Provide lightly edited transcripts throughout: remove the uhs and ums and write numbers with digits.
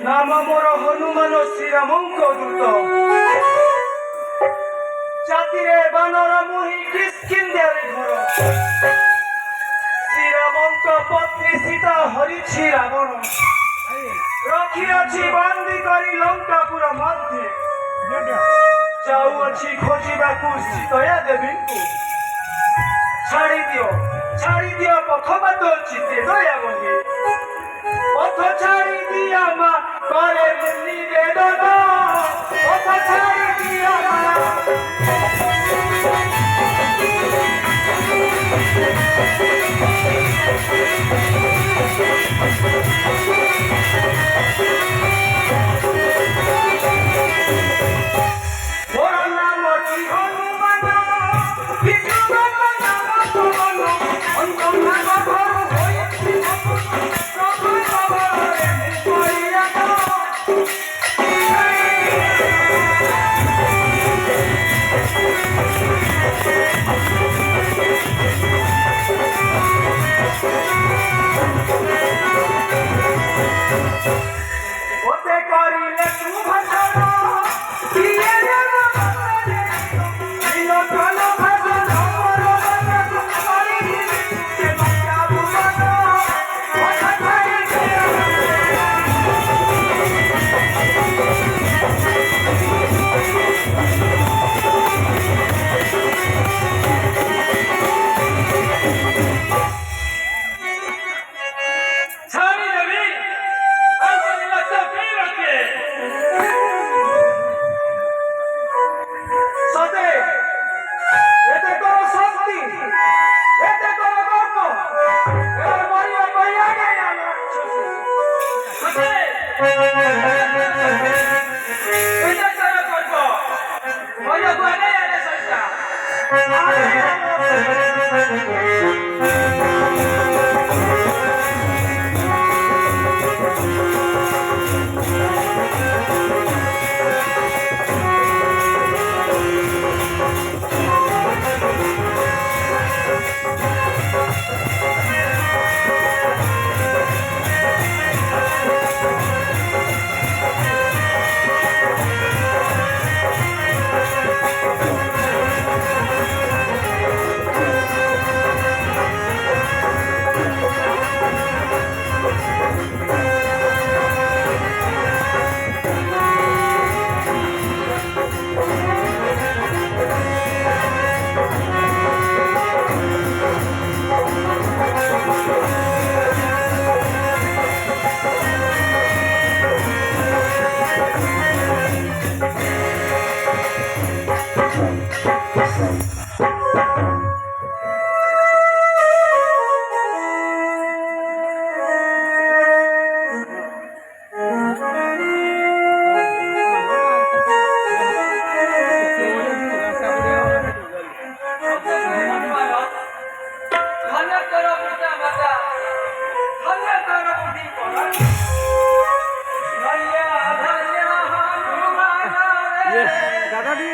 নাম মোর হনুমান শ্রীরামঙ্ক দূত জাতিরে বানর মুহি কিষ্কিন্ধ্যারে ঘর শ্রীরামঙ্ক পত্নী সীতা হরিছি রাবণ রখিয়াছি বন্দী করি লঙ্কাপুর মধ্যে যাউଅছি খোঁজিବାକୁ ସୀତୟା ଦେବୀଙ୍କୁ ଛାଡ଼ି ଦିଅ ପଥବାଟ ଚିତେ ଦୟାବନି পথ ছাড়ি দিয়া মা করে নিবেদন পথ ছাড়ি দিয়া মা মোর নাম কি হনুমান বিক্রম নাম পবন অন্তম নাম ঘর হইছি প্রভু ওতে করিলে তু ভাষণ দিয়ে দেব নীলকল ভাষণ করি লঙ্কা ভুবন কথা ছাড়ি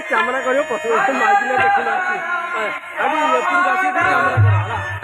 कैमरा करियो पत्र माइक ने देखना अच्छी अभी ये पूरी बात है कैमरा करा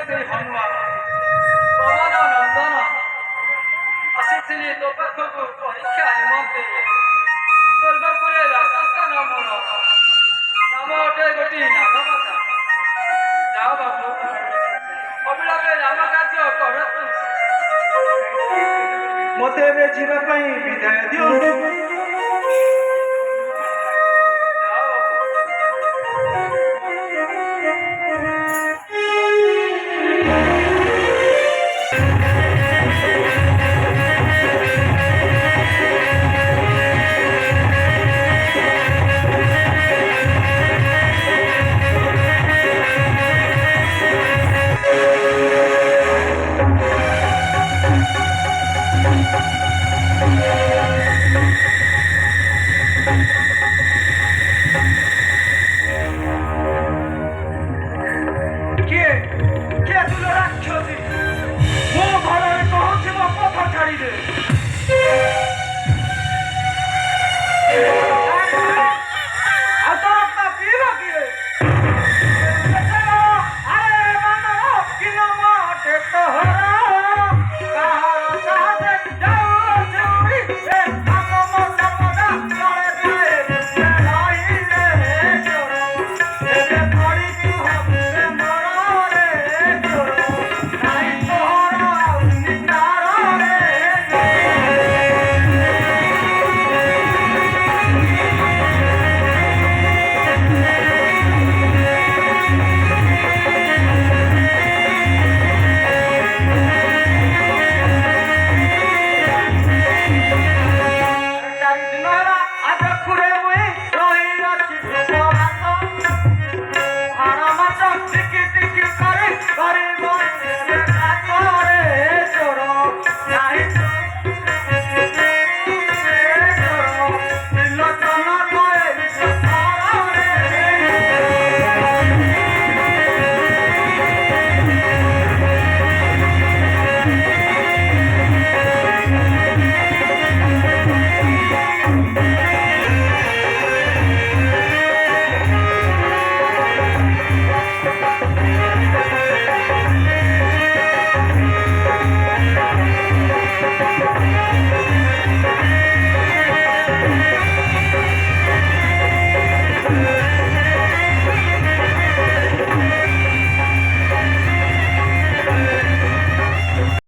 ସେଇ ହନୁମାନ ପବନ ନନ୍ଦନ ଆସିଥିଲି ତୋ ପାଖକୁ ପରୀକ୍ଷା ନିମନ୍ତେ ସ୍ୱର୍ଗପୁରେ ବାସସ୍ଥାନ ମୋର ନାମ ଅଟେ ଗୋଟିଏ ନାଗମାତା ଯାଅ ବାବୁ ଅବିଳମ୍ବେ ରାମ କାର୍ଯ୍ୟ କରନ୍ତୁ ମୋତେ ଏବେ ଯିବା ପାଇଁ ବିଦାୟ ଦିଅନ୍ତୁ। ଯାଅ ବାବୁ କିଏ କିଏ ତୁଲ ରାକ୍ଷସୀ